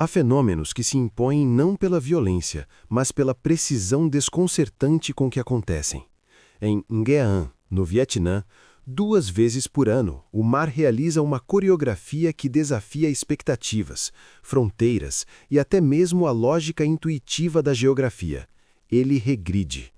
Há fenômenos que se impõem não pela violência, mas pela precisão desconcertante com que acontecem. Em Nghệ, no Vietnã, 2 vezes por ano, o mar realiza uma coreografia que desafia expectativas, fronteiras e até mesmo a lógica intuitiva da geografia. Ele regride.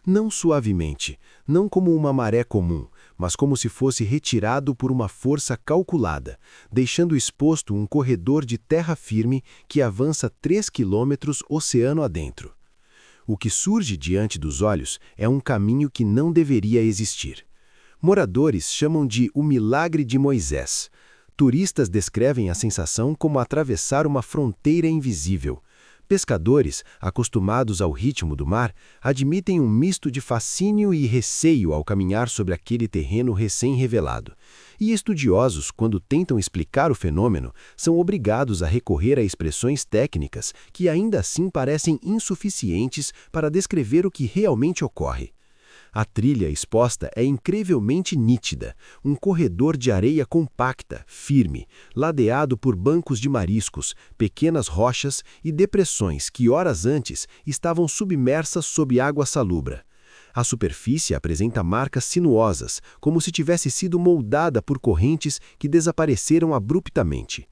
Não suavemente, não como uma maré comum, mas como se fosse retirado por uma força calculada, deixando exposto um corredor de terra firme que avança 3 quilômetros oceano adentro. O que surge diante dos olhos é um caminho que não deveria existir. Moradores chamam de o milagre de Moisés. Turistas descrevem a sensação como atravessar uma fronteira invisível. Pescadores, acostumados ao ritmo do mar, admitem um misto de fascínio e receio ao caminhar sobre aquele terreno recém-revelado. E estudiosos, quando tentam explicar o fenômeno, são obrigados a recorrer a expressões técnicas que ainda assim parecem insuficientes para descrever o que realmente ocorre. A trilha exposta é incrivelmente nítida, um corredor de areia compacta, firme, ladeado por bancos de mariscos, pequenas rochas e depressões que horas antes estavam submersas sob água salobra. A superfície apresenta marcas sinuosas, como se tivesse sido moldada por correntes que desapareceram abruptamente.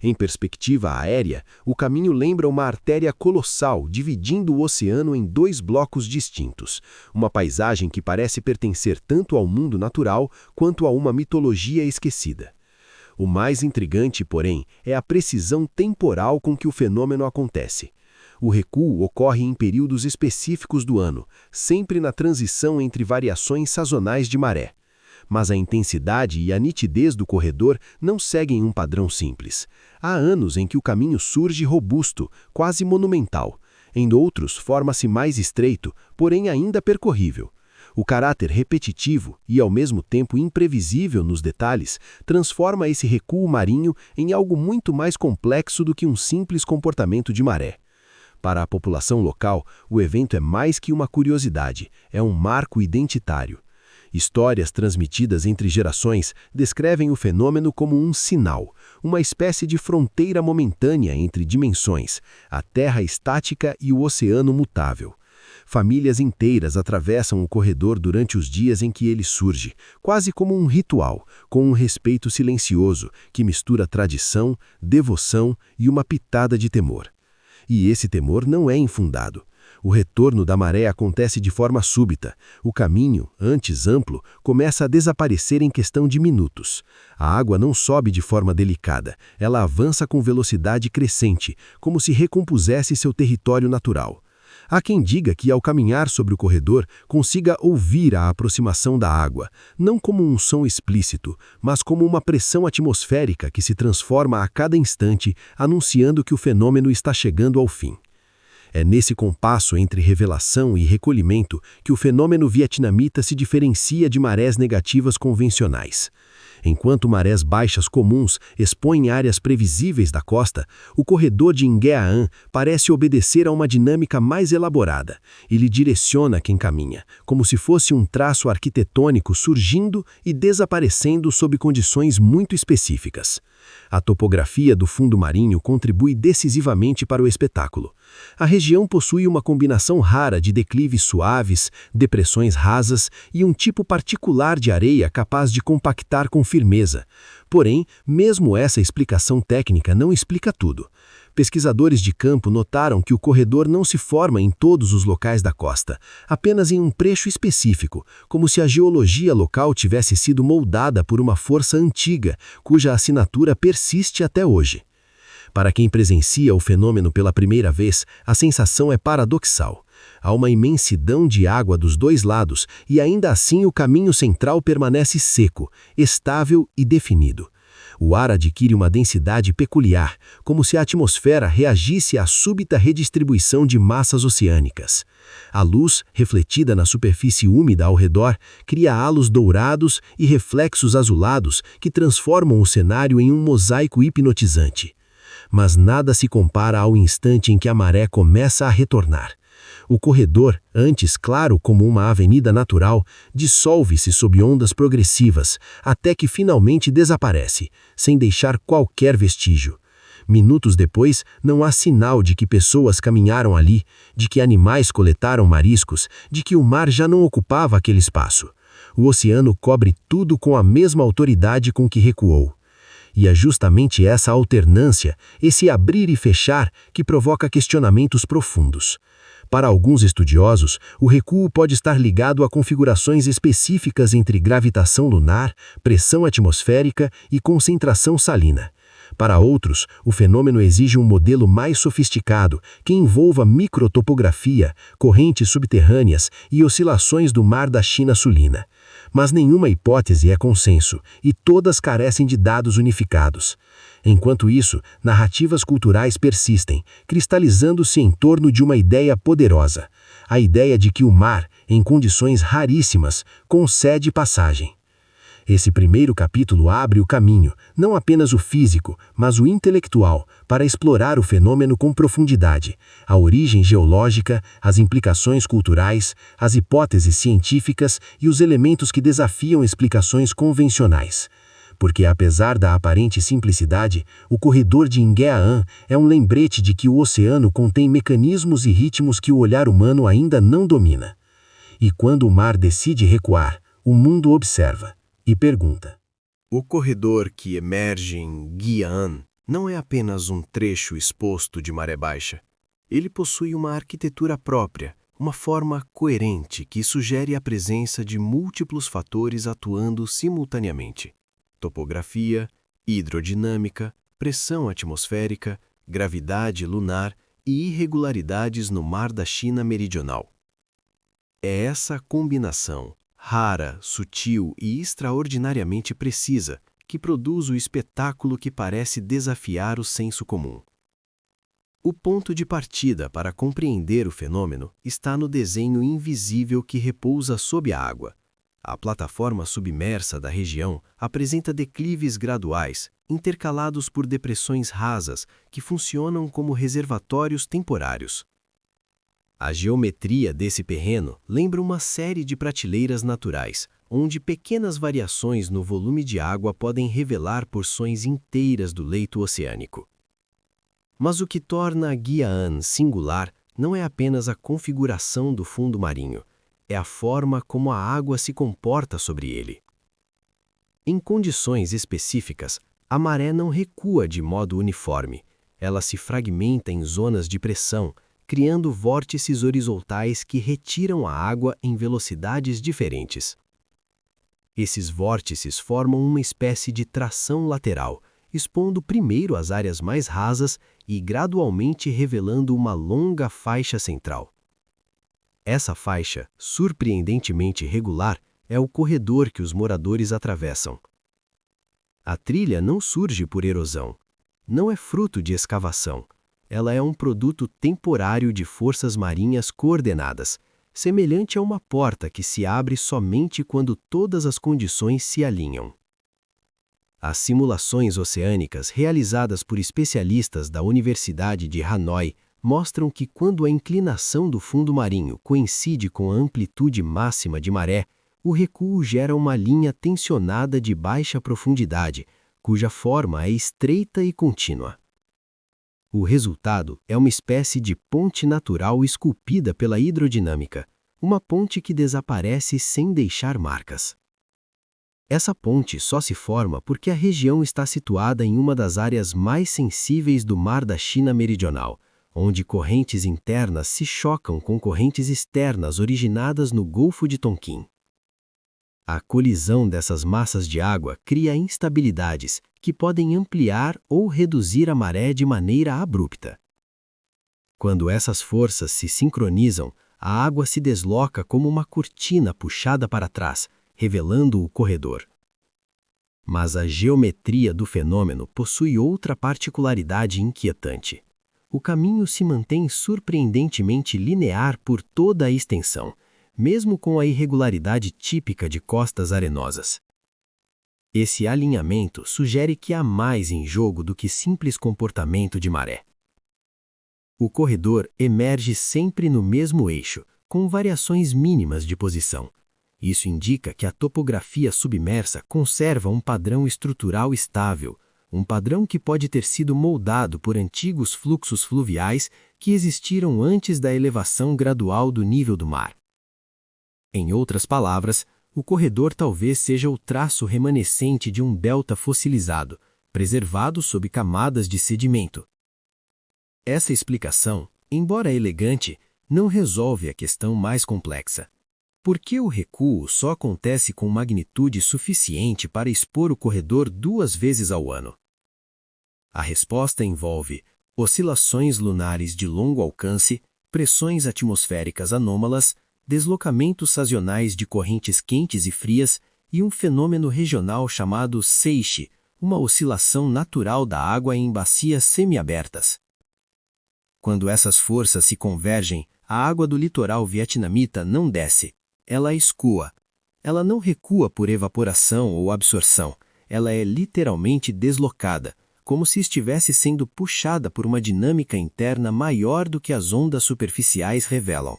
Em perspectiva aérea, o caminho lembra uma artéria colossal dividindo o oceano em 2 blocos distintos, uma paisagem que parece pertencer tanto ao mundo natural quanto a uma mitologia esquecida. O mais intrigante, porém, é a precisão temporal com que o fenômeno acontece. O recuo ocorre em períodos específicos do ano, sempre na transição entre variações sazonais de maré. Mas a intensidade e a nitidez do corredor não seguem um padrão simples. Há anos em que o caminho surge robusto, quase monumental. Em outros, forma-se mais estreito, porém ainda percorrível. O caráter repetitivo e, ao mesmo tempo, imprevisível nos detalhes, transforma esse recuo marinho em algo muito mais complexo do que um simples comportamento de maré. Para a população local, o evento é mais que uma curiosidade, é um marco identitário. Histórias transmitidas entre gerações descrevem o fenômeno como um sinal, uma espécie de fronteira momentânea entre dimensões, a terra estática e o oceano mutável. Famílias inteiras atravessam o corredor durante os dias em que ele surge, quase como um ritual, com um respeito silencioso que mistura tradição, devoção e uma pitada de temor. E esse temor não é infundado. O retorno da maré acontece de forma súbita. O caminho, antes amplo, começa a desaparecer em questão de minutos. A água não sobe de forma delicada, ela avança com velocidade crescente, como se recompusesse seu território natural. Há quem diga que, ao caminhar sobre o corredor, consiga ouvir a aproximação da água, não como um som explícito, mas como uma pressão atmosférica que se transforma a cada instante, anunciando que o fenômeno está chegando ao fim. É nesse compasso entre revelação e recolhimento que o fenômeno vietnamita se diferencia de marés negativas convencionais. Enquanto marés baixas comuns expõem áreas previsíveis da costa, o corredor de Nghệ parece obedecer a uma dinâmica mais elaborada. Ele direciona quem caminha, como se fosse um traço arquitetônico surgindo e desaparecendo sob condições muito específicas. A topografia do fundo marinho contribui decisivamente para o espetáculo. A região possui uma combinação rara de declives suaves, depressões rasas e um tipo particular de areia capaz de compactar com firmeza. Porém, mesmo essa explicação técnica não explica tudo. Pesquisadores de campo notaram que o corredor não se forma em todos os locais da costa, apenas em um trecho específico, como se a geologia local tivesse sido moldada por uma força antiga, cuja assinatura persiste até hoje. Para quem presencia o fenômeno pela primeira vez, a sensação é paradoxal. Há uma imensidão de água dos 2 lados e ainda assim o caminho central permanece seco, estável e definido. O ar adquire uma densidade peculiar, como se a atmosfera reagisse à súbita redistribuição de massas oceânicas. A luz, refletida na superfície úmida ao redor, cria halos dourados e reflexos azulados que transformam o cenário em um mosaico hipnotizante. Mas nada se compara ao instante em que a maré começa a retornar. O corredor, antes claro como uma avenida natural, dissolve-se sob ondas progressivas, até que finalmente desaparece, sem deixar qualquer vestígio. Minutos depois, não há sinal de que pessoas caminharam ali, de que animais coletaram mariscos, de que o mar já não ocupava aquele espaço. O oceano cobre tudo com a mesma autoridade com que recuou. E é justamente essa alternância, esse abrir e fechar, que provoca questionamentos profundos. Para alguns estudiosos, o recuo pode estar ligado a configurações específicas entre gravitação lunar, pressão atmosférica e concentração salina. Para outros, o fenômeno exige um modelo mais sofisticado, que envolva microtopografia, correntes subterrâneas e oscilações do mar da China Sulina. Mas nenhuma hipótese é consenso, e todas carecem de dados unificados. Enquanto isso, narrativas culturais persistem, cristalizando-se em torno de uma ideia poderosa: a ideia de que o mar, em condições raríssimas, concede passagem. Esse primeiro capítulo abre o caminho, não apenas o físico, mas o intelectual, para explorar o fenômeno com profundidade, a origem geológica, as implicações culturais, as hipóteses científicas e os elementos que desafiam explicações convencionais. Porque, apesar da aparente simplicidade, o corredor de Ngeaan é um lembrete de que o oceano contém mecanismos e ritmos que o olhar humano ainda não domina. E quando o mar decide recuar, o mundo observa e pergunta. O corredor que emerge em Ngeaan não é apenas um trecho exposto de maré baixa. Ele possui uma arquitetura própria, uma forma coerente que sugere a presença de múltiplos fatores atuando simultaneamente: topografia, hidrodinâmica, pressão atmosférica, gravidade lunar e irregularidades no mar da China Meridional. É essa combinação, rara, sutil e extraordinariamente precisa, que produz o espetáculo que parece desafiar o senso comum. O ponto de partida para compreender o fenômeno está no desenho invisível que repousa sob a água. A plataforma submersa da região apresenta declives graduais, intercalados por depressões rasas que funcionam como reservatórios temporários. A geometria desse terreno lembra uma série de prateleiras naturais, onde pequenas variações no volume de água podem revelar porções inteiras do leito oceânico. Mas o que torna Ngeaan singular não é apenas a configuração do fundo marinho, é a forma como a água se comporta sobre ele. Em condições específicas, a maré não recua de modo uniforme, ela se fragmenta em zonas de pressão, criando vórtices horizontais que retiram a água em velocidades diferentes. Esses vórtices formam uma espécie de tração lateral, expondo primeiro as áreas mais rasas e gradualmente revelando uma longa faixa central. Essa faixa, surpreendentemente regular, é o corredor que os moradores atravessam. A trilha não surge por erosão, não é fruto de escavação. Ela é um produto temporário de forças marinhas coordenadas, semelhante a uma porta que se abre somente quando todas as condições se alinham. As simulações oceânicas realizadas por especialistas da Universidade de Hanoi mostram que quando a inclinação do fundo marinho coincide com a amplitude máxima de maré, o recuo gera uma linha tensionada de baixa profundidade, cuja forma é estreita e contínua. O resultado é uma espécie de ponte natural esculpida pela hidrodinâmica, uma ponte que desaparece sem deixar marcas. Essa ponte só se forma porque a região está situada em uma das áreas mais sensíveis do Mar da China Meridional, onde correntes internas se chocam com correntes externas originadas no Golfo de Tonkin. A colisão dessas massas de água cria instabilidades que podem ampliar ou reduzir a maré de maneira abrupta. Quando essas forças se sincronizam, a água se desloca como uma cortina puxada para trás, revelando o corredor. Mas a geometria do fenômeno possui outra particularidade inquietante. O caminho se mantém surpreendentemente linear por toda a extensão, mesmo com a irregularidade típica de costas arenosas. Esse alinhamento sugere que há mais em jogo do que simples comportamento de maré. O corredor emerge sempre no mesmo eixo, com variações mínimas de posição. Isso indica que a topografia submersa conserva um padrão estrutural estável, um padrão que pode ter sido moldado por antigos fluxos fluviais que existiram antes da elevação gradual do nível do mar. Em outras palavras, o corredor talvez seja o traço remanescente de um delta fossilizado, preservado sob camadas de sedimento. Essa explicação, embora elegante, não resolve a questão mais complexa. Por que o recuo só acontece com magnitude suficiente para expor o corredor 2 vezes ao ano? A resposta envolve oscilações lunares de longo alcance, pressões atmosféricas anômalas, deslocamentos sazonais de correntes quentes e frias e um fenômeno regional chamado seiche, uma oscilação natural da água em bacias semiabertas. Quando essas forças se convergem, a água do litoral vietnamita não desce, ela escoa. Ela não recua por evaporação ou absorção, ela é literalmente deslocada, como se estivesse sendo puxada por uma dinâmica interna maior do que as ondas superficiais revelam.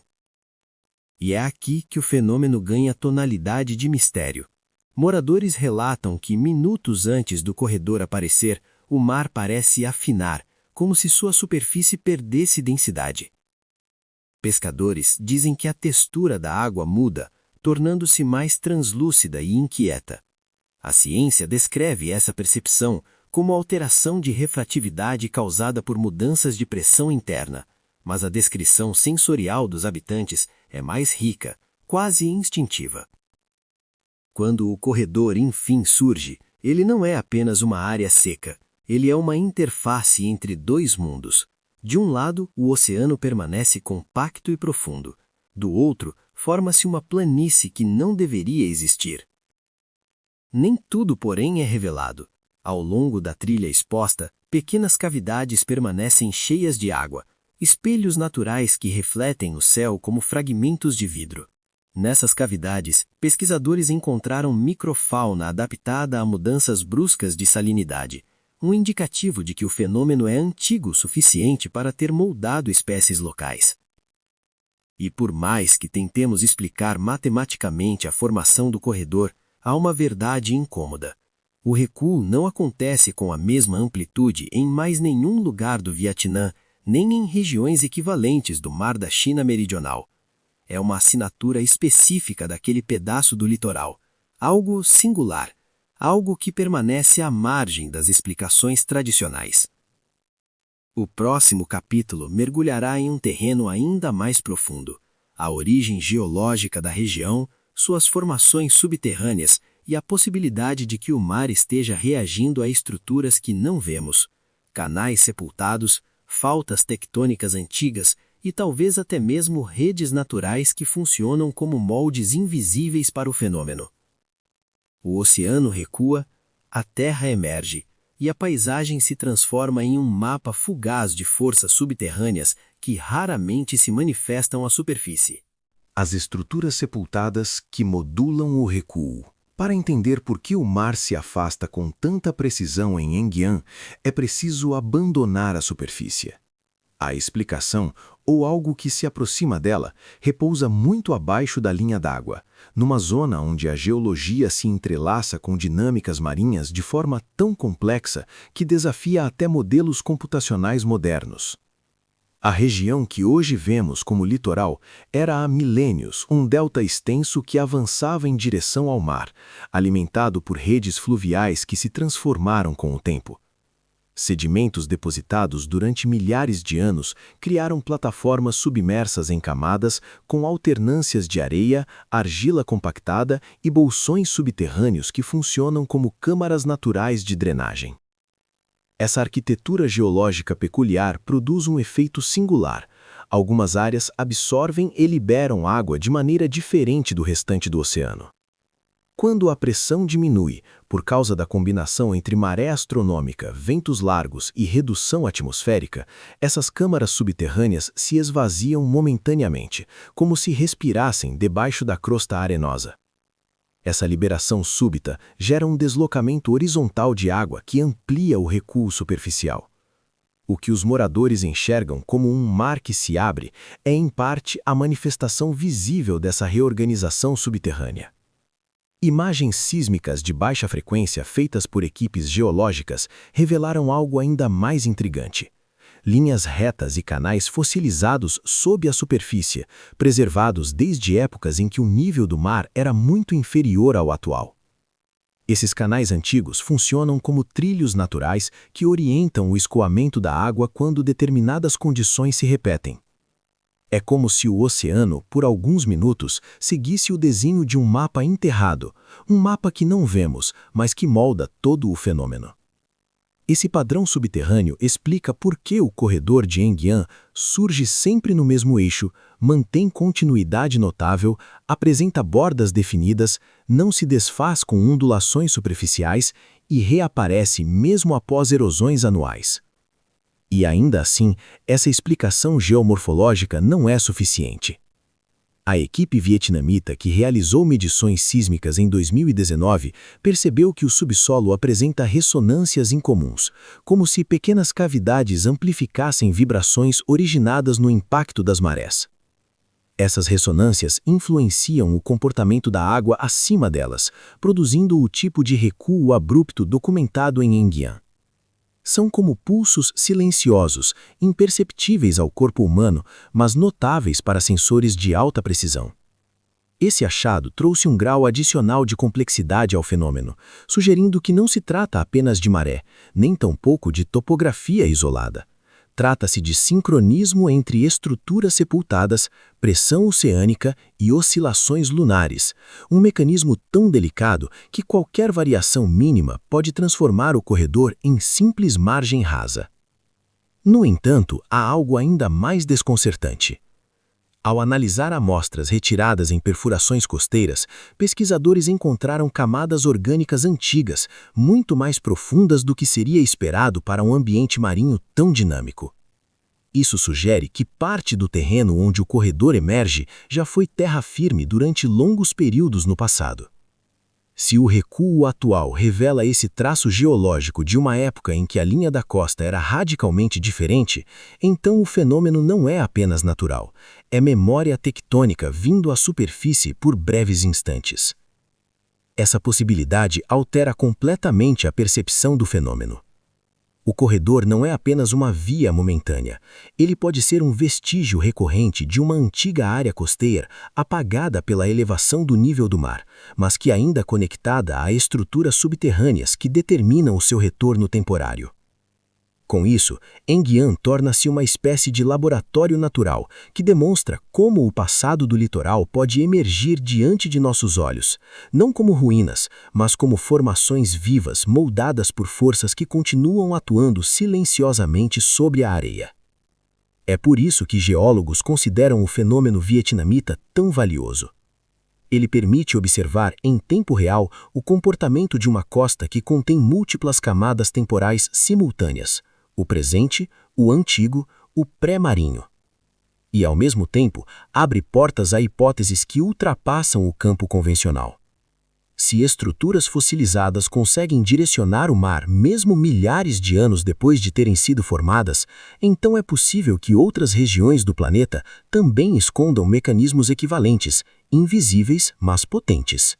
E é aqui que o fenômeno ganha tonalidade de mistério. Moradores relatam que minutos antes do corredor aparecer, o mar parece afinar, como se sua superfície perdesse densidade. Pescadores dizem que a textura da água muda, tornando-se mais translúcida e inquieta. A ciência descreve essa percepção como alteração de refratividade causada por mudanças de pressão interna, mas a descrição sensorial dos habitantes é mais rica, quase instintiva. Quando o corredor enfim surge, ele não é apenas uma área seca, ele é uma interface entre 2 mundos. De um lado, o oceano permanece compacto e profundo. Do outro, forma-se uma planície que não deveria existir. Nem tudo, porém, é revelado. Ao longo da trilha exposta, pequenas cavidades permanecem cheias de água, espelhos naturais que refletem o céu como fragmentos de vidro. Nessas cavidades, pesquisadores encontraram microfauna adaptada a mudanças bruscas de salinidade, um indicativo de que o fenômeno é antigo o suficiente para ter moldado espécies locais. E por mais que tentemos explicar matematicamente a formação do corredor, há uma verdade incômoda. O recuo não acontece com a mesma amplitude em mais nenhum lugar do Vietnã, nem em regiões equivalentes do Mar da China Meridional. É uma assinatura específica daquele pedaço do litoral, algo singular, algo que permanece à margem das explicações tradicionais. O próximo capítulo mergulhará em um terreno ainda mais profundo, a origem geológica da região, suas formações subterrâneas e a possibilidade de que o mar esteja reagindo a estruturas que não vemos, canais sepultados, faltas tectônicas antigas e talvez até mesmo redes naturais que funcionam como moldes invisíveis para o fenômeno. O oceano recua, a terra emerge, e a paisagem se transforma em um mapa fugaz de forças subterrâneas que raramente se manifestam à superfície. As estruturas sepultadas que modulam o recuo. Para entender por que o mar se afasta com tanta precisão em Enguian, é preciso abandonar a superfície. A explicação, ou algo que se aproxima dela, repousa muito abaixo da linha d'água, numa zona onde a geologia se entrelaça com dinâmicas marinhas de forma tão complexa que desafia até modelos computacionais modernos. A região que hoje vemos como litoral era há milênios um delta extenso que avançava em direção ao mar, alimentado por redes fluviais que se transformaram com o tempo. Sedimentos depositados durante milhares de anos criaram plataformas submersas em camadas com alternâncias de areia, argila compactada e bolsões subterrâneos que funcionam como câmaras naturais de drenagem. Essa arquitetura geológica peculiar produz um efeito singular. Algumas áreas absorvem e liberam água de maneira diferente do restante do oceano. Quando a pressão diminui, por causa da combinação entre maré astronômica, ventos largos e redução atmosférica, essas câmaras subterrâneas se esvaziam momentaneamente, como se respirassem debaixo da crosta arenosa. Essa liberação súbita gera um deslocamento horizontal de água que amplia o recuo superficial. O que os moradores enxergam como um mar que se abre é, em parte, a manifestação visível dessa reorganização subterrânea. Imagens sísmicas de baixa frequência feitas por equipes geológicas revelaram algo ainda mais intrigante. Linhas retas e canais fossilizados sob a superfície, preservados desde épocas em que o nível do mar era muito inferior ao atual. Esses canais antigos funcionam como trilhos naturais que orientam o escoamento da água quando determinadas condições se repetem. É como se o oceano, por alguns minutos, seguisse o desenho de um mapa enterrado, um mapa que não vemos, mas que molda todo o fenômeno. Esse padrão subterrâneo explica por que o corredor de Enguian surge sempre no mesmo eixo, mantém continuidade notável, apresenta bordas definidas, não se desfaz com ondulações superficiais e reaparece mesmo após erosões anuais. E ainda assim, essa explicação geomorfológica não é suficiente. A equipe vietnamita que realizou medições sísmicas em 2019 percebeu que o subsolo apresenta ressonâncias incomuns, como se pequenas cavidades amplificassem vibrações originadas no impacto das marés. Essas ressonâncias influenciam o comportamento da água acima delas, produzindo o tipo de recuo abrupto documentado em Enguian. São como pulsos silenciosos, imperceptíveis ao corpo humano, mas notáveis para sensores de alta precisão. Esse achado trouxe um grau adicional de complexidade ao fenômeno, sugerindo que não se trata apenas de maré, nem tampouco de topografia isolada. Trata-se de sincronismo entre estruturas sepultadas, pressão oceânica e oscilações lunares, um mecanismo tão delicado que qualquer variação mínima pode transformar o corredor em simples margem rasa. No entanto, há algo ainda mais desconcertante. Ao analisar amostras retiradas em perfurações costeiras, pesquisadores encontraram camadas orgânicas antigas, muito mais profundas do que seria esperado para um ambiente marinho tão dinâmico. Isso sugere que parte do terreno onde o corredor emerge já foi terra firme durante longos períodos no passado. Se o recuo atual revela esse traço geológico de uma época em que a linha da costa era radicalmente diferente, então o fenômeno não é apenas natural, é memória tectônica vindo à superfície por breves instantes. Essa possibilidade altera completamente a percepção do fenômeno. O corredor não é apenas uma via momentânea, ele pode ser um vestígio recorrente de uma antiga área costeira apagada pela elevação do nível do mar, mas que ainda conectada a estruturas subterrâneas que determinam o seu retorno temporário. Com isso, Enguian torna-se uma espécie de laboratório natural que demonstra como o passado do litoral pode emergir diante de nossos olhos, não como ruínas, mas como formações vivas moldadas por forças que continuam atuando silenciosamente sobre a areia. É por isso que geólogos consideram o fenômeno vietnamita tão valioso. Ele permite observar em tempo real o comportamento de uma costa que contém múltiplas camadas temporais simultâneas, o presente, o antigo, o pré-marinho. E, ao mesmo tempo, abre portas a hipóteses que ultrapassam o campo convencional. Se estruturas fossilizadas conseguem direcionar o mar mesmo milhares de anos depois de terem sido formadas, então é possível que outras regiões do planeta também escondam mecanismos equivalentes, invisíveis, mas potentes.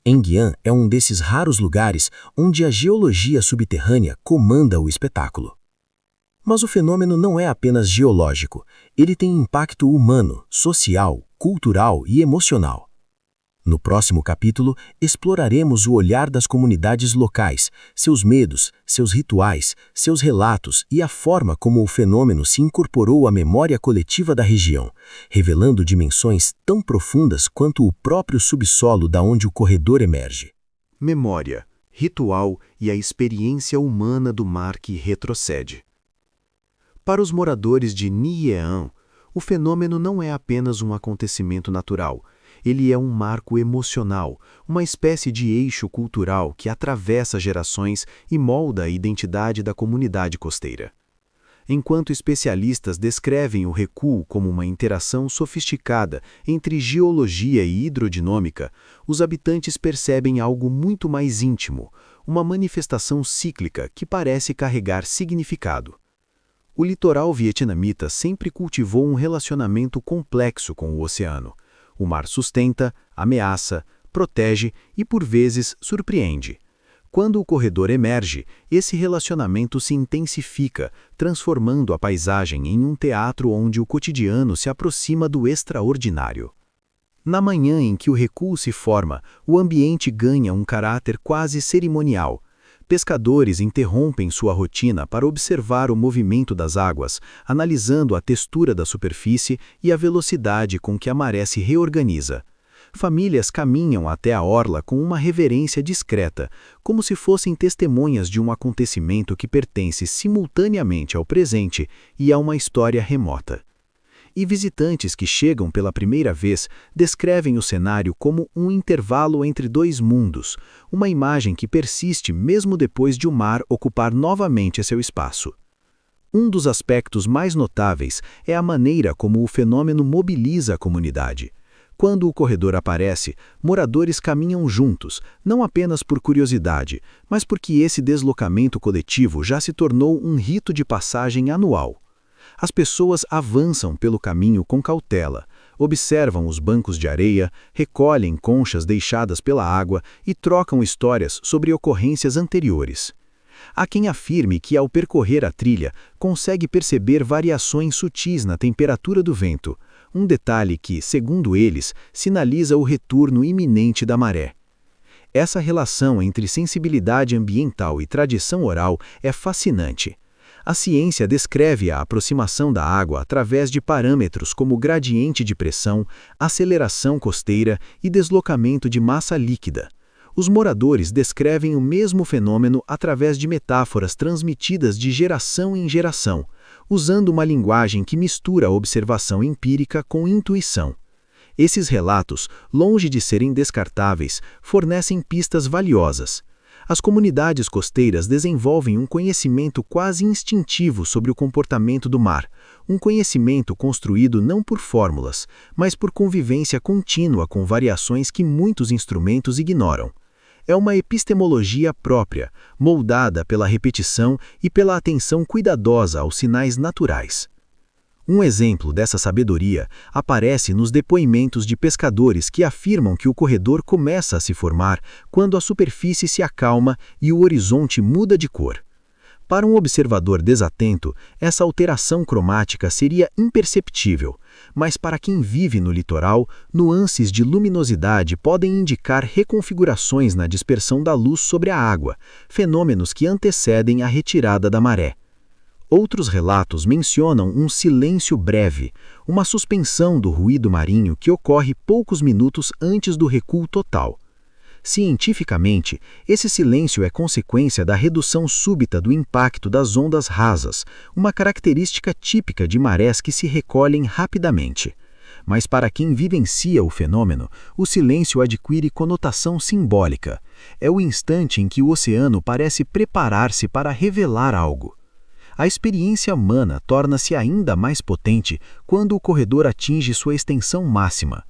Enguian é um desses raros lugares onde a geologia subterrânea comanda o espetáculo. Mas o fenômeno não é apenas geológico, ele tem impacto humano, social, cultural e emocional. No próximo capítulo, exploraremos o olhar das comunidades locais, seus medos, seus rituais, seus relatos e a forma como o fenômeno se incorporou à memória coletiva da região, revelando dimensões tão profundas quanto o próprio subsolo da onde o corredor emerge. Memória, ritual e a experiência humana do mar que retrocede. Para os moradores de Ny Ean, o fenômeno não é apenas um acontecimento natural. Ele é um marco emocional, uma espécie de eixo cultural que atravessa gerações e molda a identidade da comunidade costeira. Enquanto especialistas descrevem o recuo como uma interação sofisticada entre geologia e hidrodinâmica, os habitantes percebem algo muito mais íntimo, uma manifestação cíclica que parece carregar significado. O litoral vietnamita sempre cultivou um relacionamento complexo com o oceano. O mar sustenta, ameaça, protege e, por vezes, surpreende. Quando o corredor emerge, esse relacionamento se intensifica, transformando a paisagem em um teatro onde o cotidiano se aproxima do extraordinário. Na manhã em que o recuo se forma, o ambiente ganha um caráter quase cerimonial. Pescadores interrompem sua rotina para observar o movimento das águas, analisando a textura da superfície e a velocidade com que a maré se reorganiza. Famílias caminham até a orla com uma reverência discreta, como se fossem testemunhas de um acontecimento que pertence simultaneamente ao presente e a uma história remota. E visitantes que chegam pela primeira vez descrevem o cenário como um intervalo entre dois mundos, uma imagem que persiste mesmo depois de o mar ocupar novamente seu espaço. Um dos aspectos mais notáveis é a maneira como o fenômeno mobiliza a comunidade. Quando o corredor aparece, moradores caminham juntos, não apenas por curiosidade, mas porque esse deslocamento coletivo já se tornou um rito de passagem anual. As pessoas avançam pelo caminho com cautela, observam os bancos de areia, recolhem conchas deixadas pela água e trocam histórias sobre ocorrências anteriores. Há quem afirme que, ao percorrer a trilha, consegue perceber variações sutis na temperatura do vento, um detalhe que, segundo eles, sinaliza o retorno iminente da maré. Essa relação entre sensibilidade ambiental e tradição oral é fascinante. A ciência descreve a aproximação da água através de parâmetros como gradiente de pressão, aceleração costeira e deslocamento de massa líquida. Os moradores descrevem o mesmo fenômeno através de metáforas transmitidas de geração em geração, usando uma linguagem que mistura a observação empírica com intuição. Esses relatos, longe de serem descartáveis, fornecem pistas valiosas. As comunidades costeiras desenvolvem um conhecimento quase instintivo sobre o comportamento do mar, um conhecimento construído não por fórmulas, mas por convivência contínua com variações que muitos instrumentos ignoram. É uma epistemologia própria, moldada pela repetição e pela atenção cuidadosa aos sinais naturais. Um exemplo dessa sabedoria aparece nos depoimentos de pescadores que afirmam que o corredor começa a se formar quando a superfície se acalma e o horizonte muda de cor. Para um observador desatento, essa alteração cromática seria imperceptível, mas para quem vive no litoral, nuances de luminosidade podem indicar reconfigurações na dispersão da luz sobre a água, fenômenos que antecedem a retirada da maré. Outros relatos mencionam um silêncio breve, uma suspensão do ruído marinho que ocorre poucos minutos antes do recuo total. Cientificamente, esse silêncio é consequência da redução súbita do impacto das ondas rasas, uma característica típica de marés que se recolhem rapidamente. Mas para quem vivencia o fenômeno, o silêncio adquire conotação simbólica. É o instante em que o oceano parece preparar-se para revelar algo. A experiência humana torna-se ainda mais potente quando o corredor atinge sua extensão máxima.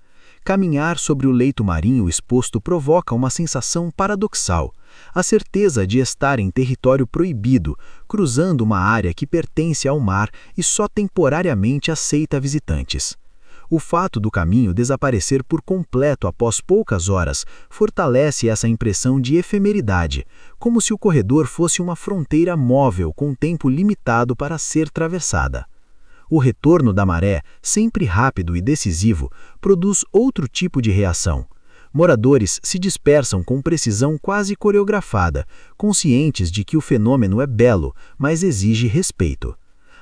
Caminhar sobre o leito marinho exposto provoca uma sensação paradoxal, a certeza de estar em território proibido, cruzando uma área que pertence ao mar e só temporariamente aceita visitantes. O fato do caminho desaparecer por completo após poucas horas fortalece essa impressão de efemeridade, como se o corredor fosse uma fronteira móvel com tempo limitado para ser atravessada. O retorno da maré, sempre rápido e decisivo, produz outro tipo de reação. Moradores se dispersam com precisão quase coreografada, conscientes de que o fenômeno é belo, mas exige respeito.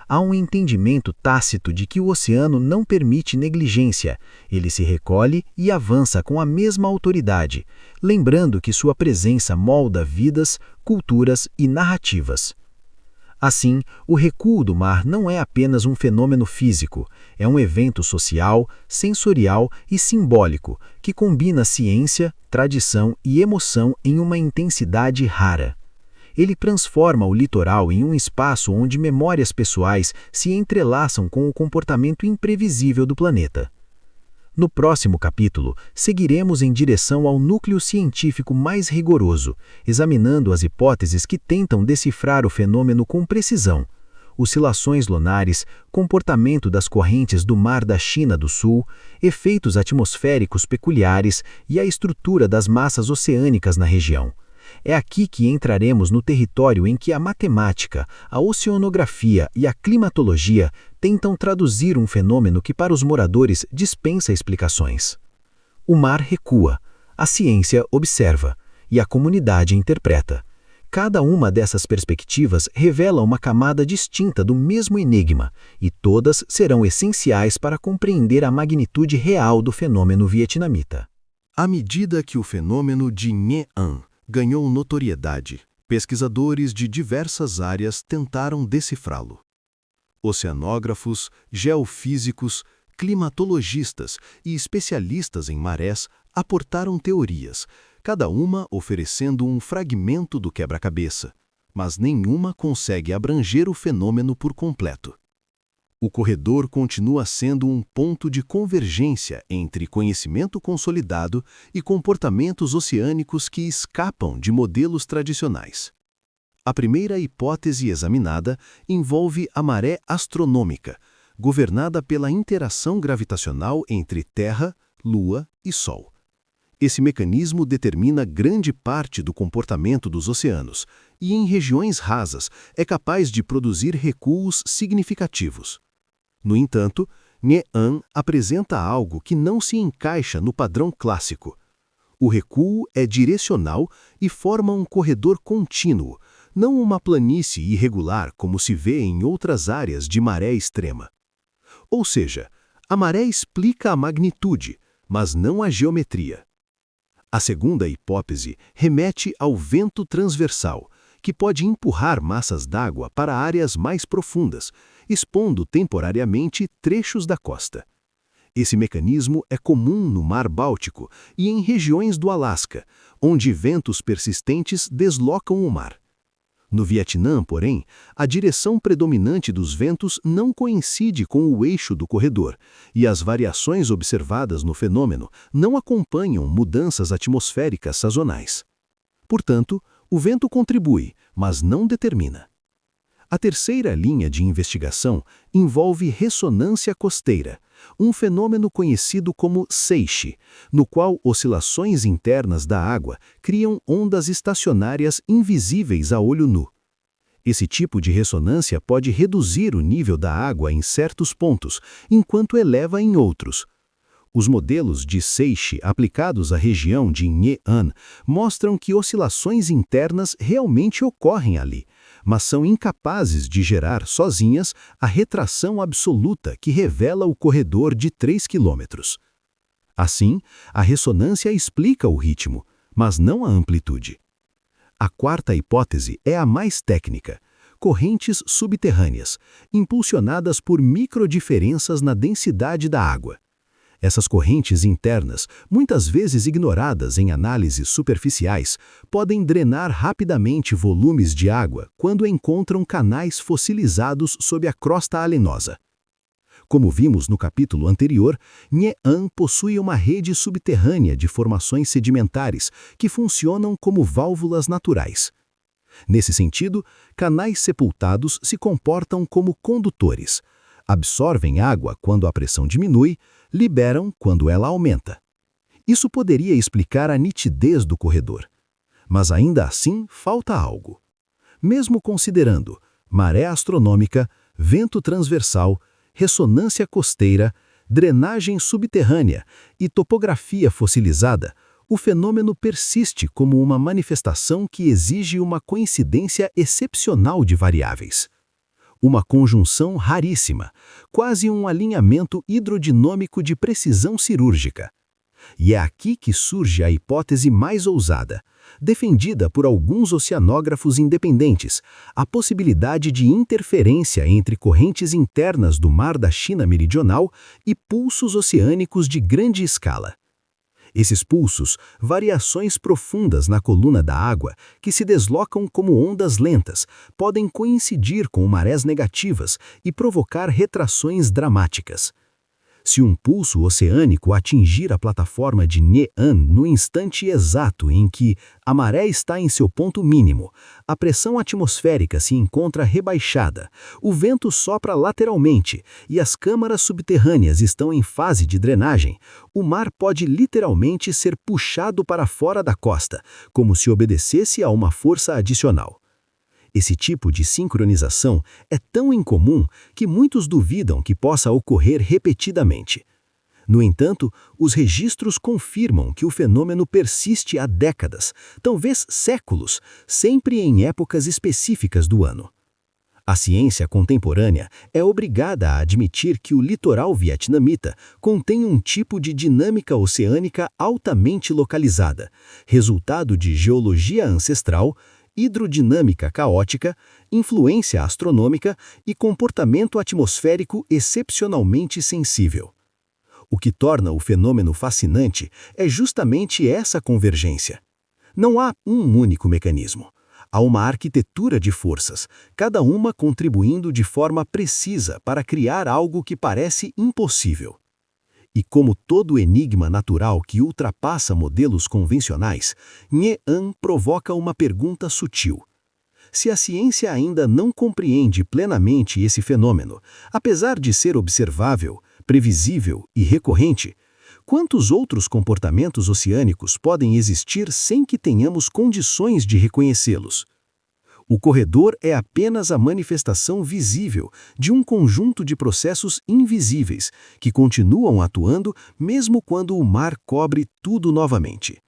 Há um entendimento tácito de que o oceano não permite negligência, ele se recolhe e avança com a mesma autoridade, lembrando que sua presença molda vidas, culturas e narrativas. Assim, o recuo do mar não é apenas um fenômeno físico, é um evento social, sensorial e simbólico que combina ciência, tradição e emoção em uma intensidade rara. Ele transforma o litoral em um espaço onde memórias pessoais se entrelaçam com o comportamento imprevisível do planeta. No próximo capítulo, seguiremos em direção ao núcleo científico mais rigoroso, examinando as hipóteses que tentam decifrar o fenômeno com precisão. oscilações lunares, comportamento das correntes do Mar da China do Sul, efeitos atmosféricos peculiares e a estrutura das massas oceânicas na região. É aqui que entraremos no território em que a matemática, a oceanografia e a climatologia tentam traduzir um fenômeno que para os moradores dispensa explicações. O mar recua, a ciência observa e a comunidade interpreta. Cada uma dessas perspectivas revela uma camada distinta do mesmo enigma, e todas serão essenciais para compreender a magnitude real do fenômeno vietnamita. À medida que o fenômeno de Nghe An ganhou notoriedade, pesquisadores de diversas áreas tentaram decifrá-lo. Oceanógrafos, geofísicos, climatologistas e especialistas em marés aportaram teorias, cada uma oferecendo um fragmento do quebra-cabeça, mas nenhuma consegue abranger o fenômeno por completo. O corredor continua sendo um ponto de convergência entre conhecimento consolidado e comportamentos oceânicos que escapam de modelos tradicionais. A primeira hipótese examinada envolve a maré astronômica, governada pela interação gravitacional entre Terra, Lua e Sol. Esse mecanismo determina grande parte do comportamento dos oceanos e, em regiões rasas, é capaz de produzir recuos significativos. No entanto, Nghe An apresenta algo que não se encaixa no padrão clássico. O recuo é direcional e forma um corredor contínuo, não uma planície irregular como se vê em outras áreas de maré extrema. Ou seja, a maré explica a magnitude, mas não a geometria. A segunda hipótese remete ao vento transversal, que pode empurrar massas d'água para áreas mais profundas, expondo temporariamente trechos da costa. Esse mecanismo é comum no Mar Báltico e em regiões do Alasca, onde ventos persistentes deslocam o mar. No Vietnã, porém, a direção predominante dos ventos não coincide com o eixo do corredor, e as variações observadas no fenômeno não acompanham mudanças atmosféricas sazonais. Portanto, o vento contribui, mas não determina. A terceira linha de investigação envolve ressonância costeira, um fenômeno conhecido como seiche, no qual oscilações internas da água criam ondas estacionárias invisíveis a olho nu. Esse tipo de ressonância pode reduzir o nível da água em certos pontos, enquanto eleva em outros. Os modelos de seiche aplicados à região de Nghe An mostram que oscilações internas realmente ocorrem ali, mas são incapazes de gerar sozinhas a retração absoluta que revela o corredor de 3 quilômetros. Assim, a ressonância explica o ritmo, mas não a amplitude. A quarta hipótese é a mais técnica: correntes subterrâneas, impulsionadas por microdiferenças na densidade da água. Essas correntes internas, muitas vezes ignoradas em análises superficiais, podem drenar rapidamente volumes de água quando encontram canais fossilizados sob a crosta arenosa. Como vimos no capítulo anterior, Nghe An possui uma rede subterrânea de formações sedimentares que funcionam como válvulas naturais. Nesse sentido, canais sepultados se comportam como condutores. Absorvem água quando a pressão diminui, liberam quando ela aumenta. Isso poderia explicar a nitidez do corredor. Mas ainda assim falta algo. Mesmo considerando maré astronômica, vento transversal, ressonância costeira, drenagem subterrânea e topografia fossilizada, o fenômeno persiste como uma manifestação que exige uma coincidência excepcional de variáveis. Uma conjunção raríssima, quase um alinhamento hidrodinâmico de precisão cirúrgica. E é aqui que surge a hipótese mais ousada, defendida por alguns oceanógrafos independentes, a possibilidade de interferência entre correntes internas do Mar da China Meridional e pulsos oceânicos de grande escala. Esses pulsos, variações profundas na coluna da água, que se deslocam como ondas lentas, podem coincidir com marés negativas e provocar retrações dramáticas. Se um pulso oceânico atingir a plataforma de Nhê-an no instante exato em que a maré está em seu ponto mínimo, a pressão atmosférica se encontra rebaixada, o vento sopra lateralmente e as câmaras subterrâneas estão em fase de drenagem, o mar pode literalmente ser puxado para fora da costa, como se obedecesse a uma força adicional. Esse tipo de sincronização é tão incomum que muitos duvidam que possa ocorrer repetidamente. No entanto, os registros confirmam que o fenômeno persiste há décadas, talvez séculos, sempre em épocas específicas do ano. A ciência contemporânea é obrigada a admitir que o litoral vietnamita contém um tipo de dinâmica oceânica altamente localizada, resultado de geologia ancestral, hidrodinâmica caótica, influência astronômica e comportamento atmosférico excepcionalmente sensível. O que torna o fenômeno fascinante é justamente essa convergência. Não há um único mecanismo. Há uma arquitetura de forças, cada uma contribuindo de forma precisa para criar algo que parece impossível. E como todo enigma natural que ultrapassa modelos convencionais, Nhê-an provoca uma pergunta sutil. Se a ciência ainda não compreende plenamente esse fenômeno, apesar de ser observável, previsível e recorrente, quantos outros comportamentos oceânicos podem existir sem que tenhamos condições de reconhecê-los? O corredor é apenas a manifestação visível de um conjunto de processos invisíveis que continuam atuando mesmo quando o mar cobre tudo novamente.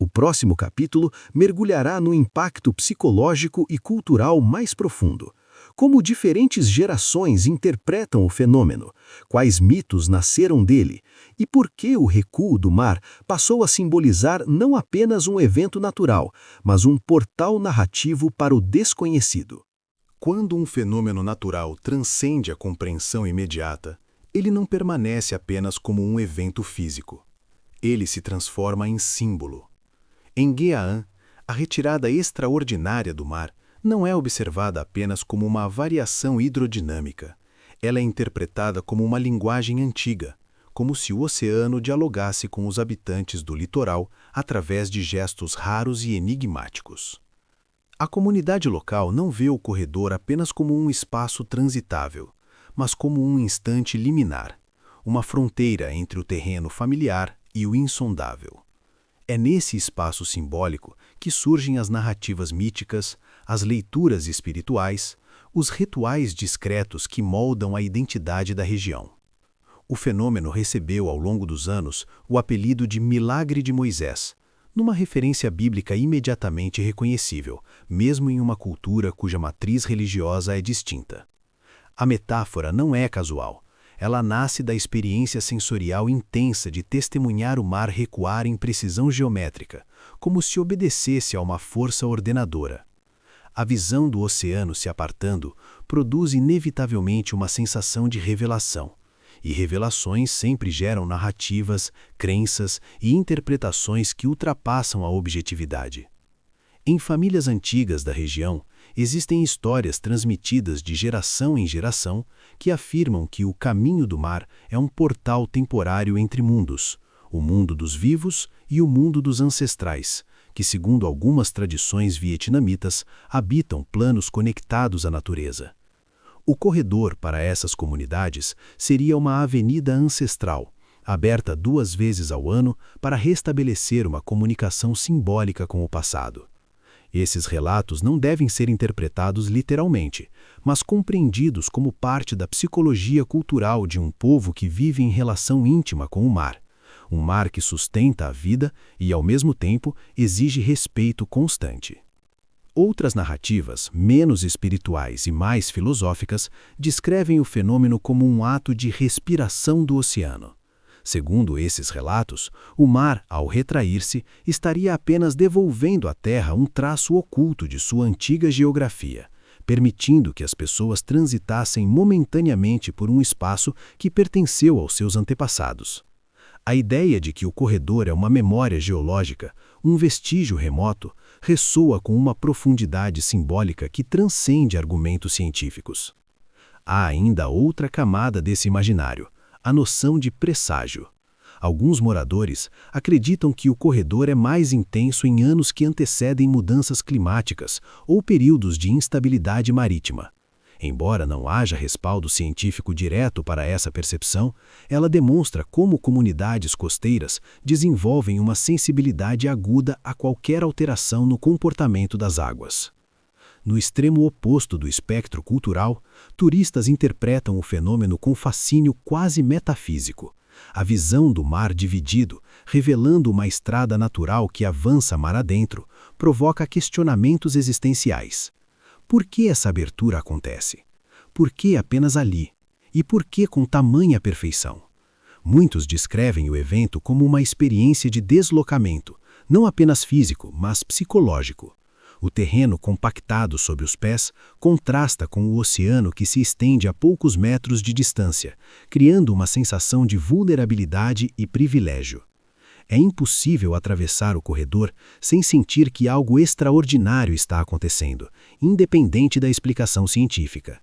O próximo capítulo mergulhará no impacto psicológico e cultural mais profundo. Como diferentes gerações interpretam o fenômeno, quais mitos nasceram dele e por que o recuo do mar passou a simbolizar não apenas um evento natural, mas um portal narrativo para o desconhecido. Quando um fenômeno natural transcende a compreensão imediata, ele não permanece apenas como um evento físico. Ele se transforma em símbolo. Em Nghê-an, a retirada extraordinária do mar não é observada apenas como uma variação hidrodinâmica. Ela é interpretada como uma linguagem antiga, como se o oceano dialogasse com os habitantes do litoral através de gestos raros e enigmáticos. A comunidade local não vê o corredor apenas como um espaço transitável, mas como um instante liminar, uma fronteira entre o terreno familiar e o insondável. É nesse espaço simbólico que surgem as narrativas míticas, as leituras espirituais, os rituais discretos que moldam a identidade da região. O fenômeno recebeu ao longo dos anos o apelido de Milagre de Moisés, numa referência bíblica imediatamente reconhecível, mesmo em uma cultura cuja matriz religiosa é distinta. A metáfora não é casual. Ela nasce da experiência sensorial intensa de testemunhar o mar recuar em precisão geométrica, como se obedecesse a uma força ordenadora. A visão do oceano se apartando produz inevitavelmente uma sensação de revelação, e revelações sempre geram narrativas, crenças e interpretações que ultrapassam a objetividade. Em famílias antigas da região, existem histórias transmitidas de geração em geração que afirmam que o caminho do mar é um portal temporário entre mundos, o mundo dos vivos e o mundo dos ancestrais, que, segundo algumas tradições vietnamitas, habitam planos conectados à natureza. O corredor para essas comunidades seria uma avenida ancestral, aberta 2 vezes ao ano para restabelecer uma comunicação simbólica com o passado. Esses relatos não devem ser interpretados literalmente, mas compreendidos como parte da psicologia cultural de um povo que vive em relação íntima com o mar. Um mar que sustenta a vida e, ao mesmo tempo, exige respeito constante. Outras narrativas, menos espirituais e mais filosóficas, descrevem o fenômeno como um ato de respiração do oceano. Segundo esses relatos, o mar, ao retrair-se, estaria apenas devolvendo à Terra um traço oculto de sua antiga geografia, permitindo que as pessoas transitassem momentaneamente por um espaço que pertenceu aos seus antepassados. A ideia de que o corredor é uma memória geológica, um vestígio remoto, ressoa com uma profundidade simbólica que transcende argumentos científicos. Há ainda outra camada desse imaginário, a noção de presságio. Alguns moradores acreditam que o corredor é mais intenso em anos que antecedem mudanças climáticas ou períodos de instabilidade marítima. Embora não haja respaldo científico direto para essa percepção, ela demonstra como comunidades costeiras desenvolvem uma sensibilidade aguda a qualquer alteração no comportamento das águas. No extremo oposto do espectro cultural, turistas interpretam o fenômeno com fascínio quase metafísico. A visão do mar dividido, revelando uma estrada natural que avança mar adentro, provoca questionamentos existenciais. Por que essa abertura acontece? Por que apenas ali? E por que com tamanha perfeição? Muitos descrevem o evento como uma experiência de deslocamento, não apenas físico, mas psicológico. O terreno compactado sob os pés contrasta com o oceano que se estende a poucos metros de distância, criando uma sensação de vulnerabilidade e privilégio. É impossível atravessar o corredor sem sentir que algo extraordinário está acontecendo, independente da explicação científica.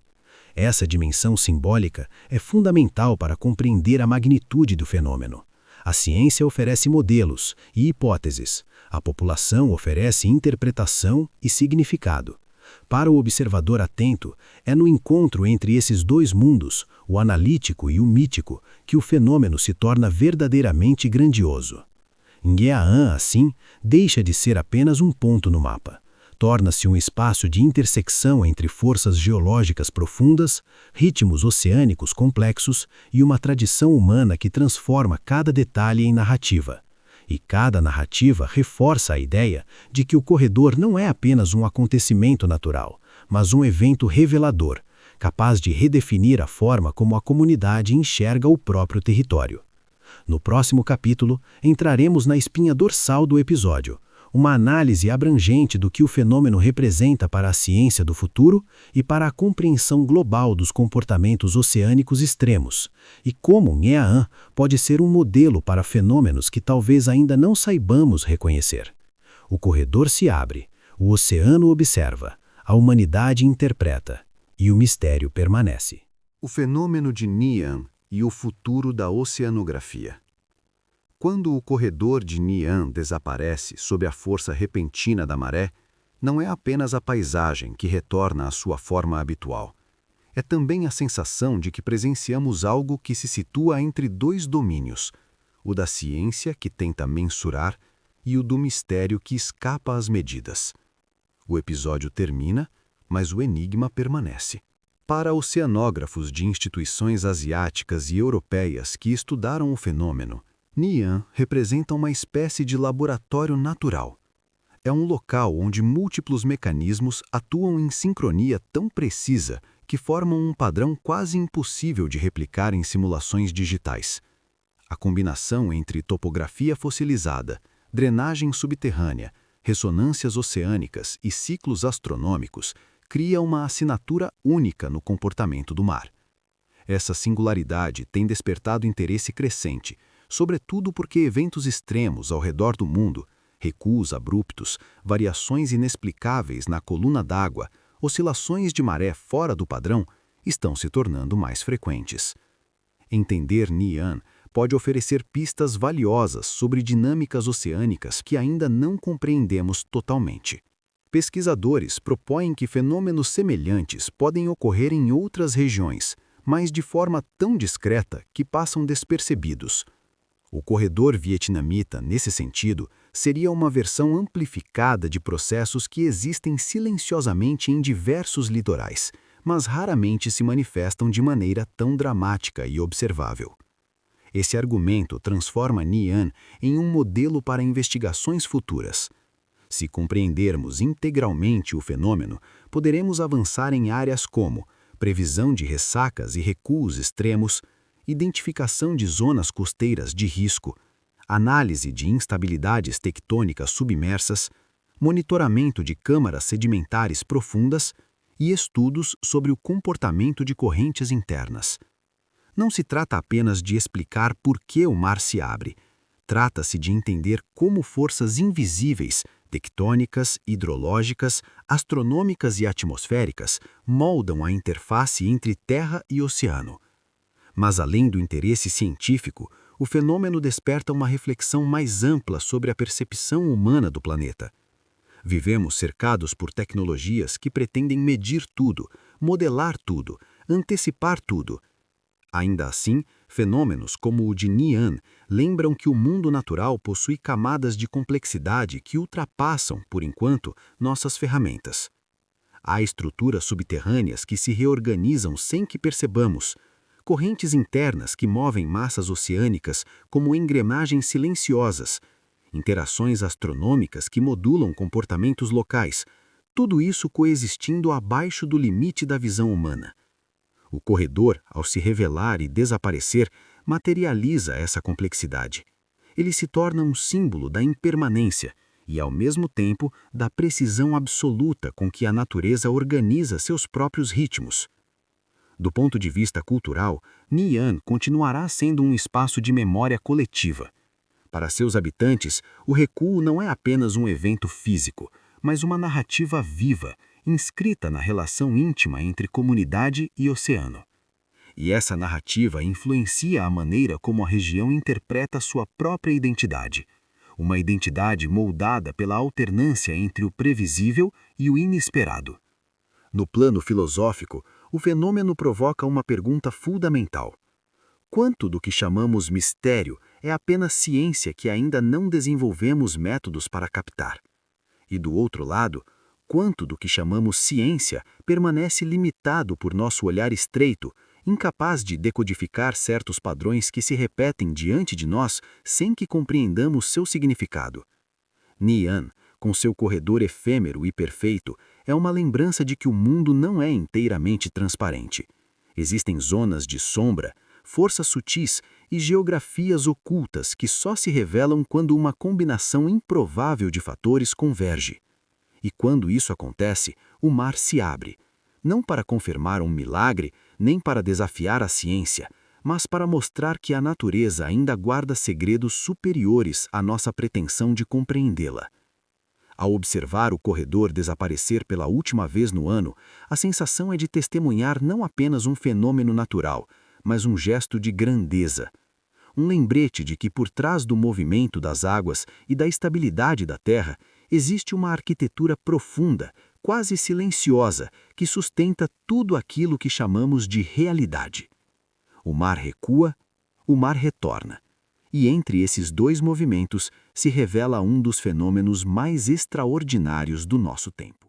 Essa dimensão simbólica é fundamental para compreender a magnitude do fenômeno. A ciência oferece modelos e hipóteses. A população oferece interpretação e significado. Para o observador atento, é no encontro entre esses dois mundos, o analítico e o mítico, que o fenômeno se torna verdadeiramente grandioso. Ngeaan, assim, deixa de ser apenas um ponto no mapa. Torna-se um espaço de intersecção entre forças geológicas profundas, ritmos oceânicos complexos e uma tradição humana que transforma cada detalhe em narrativa. E cada narrativa reforça a ideia de que o corredor não é apenas um acontecimento natural, mas um evento revelador, capaz de redefinir a forma como a comunidade enxerga o próprio território. No próximo capítulo, entraremos na espinha dorsal do episódio, uma análise abrangente do que o fenômeno representa para a ciência do futuro e para a compreensão global dos comportamentos oceânicos extremos, e como Ngeaan pode ser um modelo para fenômenos que talvez ainda não saibamos reconhecer. O corredor se abre, o oceano observa, a humanidade interpreta, e o mistério permanece. O fenômeno de Ngeaan e o futuro da oceanografia. Quando o corredor de Ngeaan desaparece sob a força repentina da maré, não é apenas a paisagem que retorna à sua forma habitual. É também a sensação de que presenciamos algo que se situa entre dois domínios, o da ciência, que tenta mensurar, e o do mistério que escapa às medidas. O episódio termina, mas o enigma permanece. Para oceanógrafos de instituições asiáticas e europeias que estudaram o fenômeno, Ngeaan representa uma espécie de laboratório natural. É um local onde múltiplos mecanismos atuam em sincronia tão precisa que formam um padrão quase impossível de replicar em simulações digitais. A combinação entre topografia fossilizada, drenagem subterrânea, ressonâncias oceânicas e ciclos astronômicos cria uma assinatura única no comportamento do mar. Essa singularidade tem despertado interesse crescente, sobretudo porque eventos extremos ao redor do mundo, recuos abruptos, variações inexplicáveis na coluna d'água, oscilações de maré fora do padrão, estão se tornando mais frequentes. Entender Ngeaan pode oferecer pistas valiosas sobre dinâmicas oceânicas que ainda não compreendemos totalmente. Pesquisadores propõem que fenômenos semelhantes podem ocorrer em outras regiões, mas de forma tão discreta que passam despercebidos. O corredor vietnamita, nesse sentido, seria uma versão amplificada de processos que existem silenciosamente em diversos litorais, mas raramente se manifestam de maneira tão dramática e observável. Esse argumento transforma Ngeaan em um modelo para investigações futuras. Se compreendermos integralmente o fenômeno, poderemos avançar em áreas como previsão de ressacas e recuos extremos, identificação de zonas costeiras de risco, análise de instabilidades tectônicas submersas, monitoramento de câmaras sedimentares profundas e estudos sobre o comportamento de correntes internas. Não se trata apenas de explicar por que o mar se abre. Trata-se de entender como forças invisíveis, tectônicas, hidrológicas, astronômicas e atmosféricas moldam a interface entre terra e oceano. Mas além do interesse científico, o fenômeno desperta uma reflexão mais ampla sobre a percepção humana do planeta. Vivemos cercados por tecnologias que pretendem medir tudo, modelar tudo, antecipar tudo. Ainda assim, fenômenos como o de Nian lembram que o mundo natural possui camadas de complexidade que ultrapassam, por enquanto, nossas ferramentas. Há estruturas subterrâneas que se reorganizam sem que percebamos, correntes internas que movem massas oceânicas como engrenagens silenciosas, interações astronômicas que modulam comportamentos locais, tudo isso coexistindo abaixo do limite da visão humana. O corredor, ao se revelar e desaparecer, materializa essa complexidade. Ele se torna um símbolo da impermanência e, ao mesmo tempo, da precisão absoluta com que a natureza organiza seus próprios ritmos. Do ponto de vista cultural, Nian continuará sendo um espaço de memória coletiva. Para seus habitantes, o recuo não é apenas um evento físico, mas uma narrativa viva, inscrita na relação íntima entre comunidade e oceano. E essa narrativa influencia a maneira como a região interpreta sua própria identidade. Uma identidade moldada pela alternância entre o previsível e o inesperado. No plano filosófico, o fenômeno provoca uma pergunta fundamental. Quanto do que chamamos mistério é apenas ciência que ainda não desenvolvemos métodos para captar? E do outro lado, quanto do que chamamos ciência permanece limitado por nosso olhar estreito, incapaz de decodificar certos padrões que se repetem diante de nós sem que compreendamos seu significado? Nian, com seu corredor efêmero e perfeito, é uma lembrança de que o mundo não é inteiramente transparente. Existem zonas de sombra, forças sutis e geografias ocultas que só se revelam quando uma combinação improvável de fatores converge. E quando isso acontece, o mar se abre, não para confirmar um milagre, nem para desafiar a ciência, mas para mostrar que a natureza ainda guarda segredos superiores à nossa pretensão de compreendê-la. Ao observar o corredor desaparecer pela última vez no ano, a sensação é de testemunhar não apenas um fenômeno natural, mas um gesto de grandeza. Um lembrete de que por trás do movimento das águas e da estabilidade da terra, existe uma arquitetura profunda, quase silenciosa, que sustenta tudo aquilo que chamamos de realidade. O mar recua, o mar retorna. E entre esses dois movimentos se revela um dos fenômenos mais extraordinários do nosso tempo.